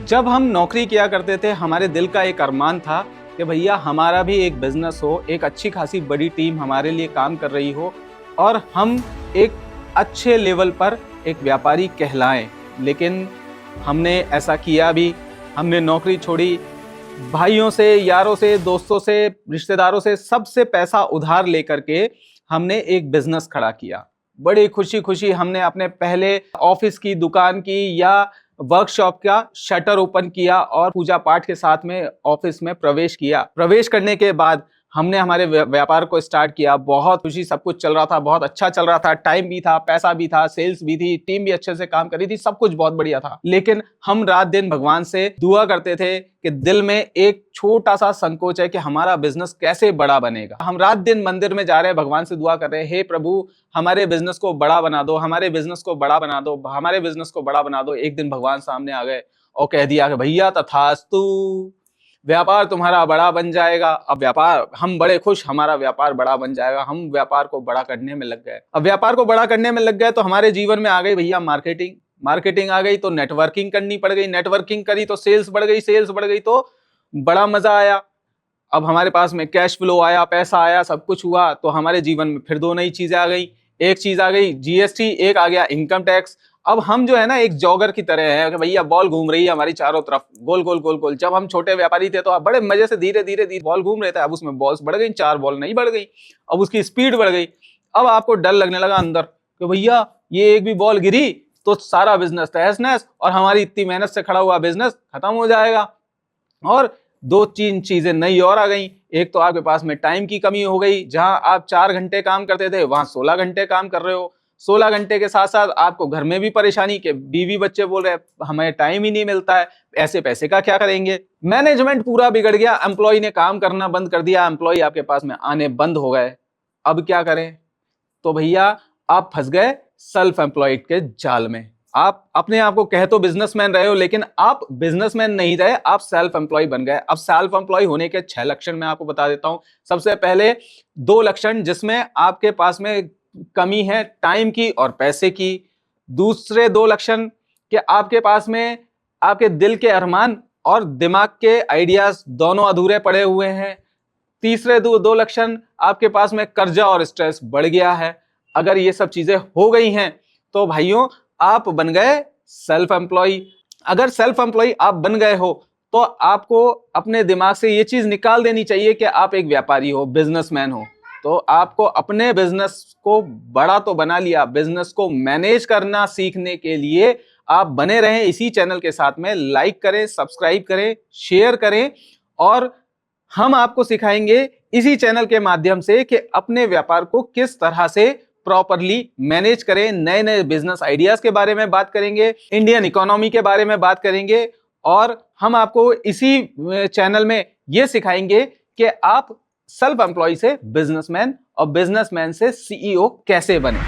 जब हम नौकरी किया करते थे, हमारे दिल का एक अरमान था कि भैया हमारा भी एक बिजनेस हो, एक अच्छी खासी बड़ी टीम हमारे लिए काम कर रही हो और हम एक अच्छे लेवल पर एक व्यापारी कहलाएं। लेकिन हमने ऐसा किया भी, हमने नौकरी छोड़ी, भाइयों से, यारों से, दोस्तों से, रिश्तेदारों से सबसे पैसा उधार लेकर के हमने एक बिजनेस खड़ा किया। बड़ी खुशी खुशी हमने अपने पहले ऑफिस की, दुकान की या वर्कशॉप का शटर ओपन किया और पूजा पाठ के साथ में ऑफिस में प्रवेश किया। प्रवेश करने के बाद हमने हमारे व्यापार को स्टार्ट किया। बहुत खुशी, सब कुछ चल रहा था, बहुत अच्छा चल रहा था, टाइम भी था, पैसा भी था, सेल्स भी थी, टीम भी अच्छे से काम कर रही थी, सब कुछ बहुत बढ़िया था। लेकिन हम रात दिन भगवान से दुआ करते थे कि दिल में एक छोटा सा संकोच है कि हमारा बिजनेस कैसे बड़ा बनेगा। हम रात दिन मंदिर में जा रहे हैं, भगवान से दुआ कर रहे हैं, हे प्रभु हमारे बिजनेस को बड़ा बना दो, हमारे बिजनेस को बड़ा बना दो, हमारे बिजनेस को बड़ा बना दो। एक दिन भगवान सामने आ गए और कह दिया कि भैया तथास्तु, व्यापार तुम्हारा बड़ा बन जाएगा। अब व्यापार, हम बड़े खुश, हमारा व्यापार बड़ा बन जाएगा। हम व्यापार को बड़ा करने में लग गए। अब व्यापार को बड़ा करने में लग गए तो हमारे जीवन में आ गई भैया मार्केटिंग। मार्केटिंग आ गई तो नेटवर्किंग करनी पड़ गई, नेटवर्किंग करी तो सेल्स बढ़ गई, सेल्स बढ़ गई तो बड़ा मजा आया। अब हमारे पास में कैश फ्लो आया, पैसा आया, सब कुछ हुआ तो हमारे जीवन में फिर दो नई चीजें आ गई। एक चीज आ गई जीएसटी, एक आ गया इनकम टैक्स। अब हम जो है ना एक जॉगर की तरह है कि भैया बॉल घूम रही है हमारी चारों तरफ, गोल गोल गोल गोल। जब हम छोटे व्यापारी थे तो बड़े मजे से धीरे धीरे धीरे बॉल घूम रहे थे। अब उसमें बॉल्स बढ़ गई, 4 बॉल नहीं बढ़ गई, अब उसकी स्पीड बढ़ गई। अब आपको डर लगने लगा अंदर कि भैया ये एक भी बॉल गिरी तो सारा बिजनेस तहस नहस और हमारी इतनी मेहनत से खड़ा हुआ बिजनेस खत्म हो जाएगा। और 2-3 चीजें नई और आ गई। एक तो आपके पास में टाइम की कमी हो गई, जहां आप 4 घंटे काम करते थे वहां 16 घंटे काम कर रहे हो। 16 घंटे के साथ साथ आपको घर में भी परेशानी के बीवी बच्चे बोल रहे हैं हमें टाइम ही नहीं मिलता है, ऐसे पैसे का क्या करेंगे। मैनेजमेंट पूरा बिगड़ गया, एम्प्लॉय ने काम करना बंद कर दिया, एम्प्लॉय आपके पास में आने बंद हो गए। अब क्या करें? तो भैया आप फंस गए सेल्फ एम्प्लॉयड के जाल में। आप अपने आप को कह तो बिजनेसमैन रहे हो लेकिन आप बिजनेसमैन नहीं रहे, आप सेल्फ एम्प्लॉय बन गए। अब सेल्फ एम्प्लॉय होने के 6 लक्षण मैं आपको बता देता हूं। सबसे पहले 2 लक्षण जिसमें आपके पास में कमी है, टाइम की और पैसे की। दूसरे 2 लक्षण कि आपके पास में आपके दिल के अरमान और दिमाग के आइडियाज दोनों अधूरे पड़े हुए हैं। तीसरे 2 लक्षण आपके पास में कर्जा और स्ट्रेस बढ़ गया है। अगर ये सब चीजें हो गई हैं तो भाइयों आप बन गए सेल्फ एम्प्लॉय। अगर सेल्फ एम्प्लॉय आप बन गए हो तो आपको अपने दिमाग से ये चीज निकाल देनी चाहिए कि आप एक व्यापारी हो, बिजनेसमैन हो। तो आपको अपने बिजनेस को बड़ा तो बना लिया, बिजनेस को मैनेज करना सीखने के लिए आप बने रहें इसी चैनल के साथ में। लाइक करें, सब्सक्राइब करें, शेयर करें और हम आपको सिखाएंगे इसी चैनल के माध्यम से कि अपने व्यापार को किस तरह से प्रॉपरली मैनेज करें। नए नए बिजनेस आइडियाज के बारे में बात करेंगे, इंडियन इकोनॉमी के बारे में बात करेंगे और हम आपको इसी चैनल में यह सिखाएंगे कि आप सेल्फ एम्प्लॉय से बिजनेसमैन और बिजनेसमैन से सीईओ कैसे बने।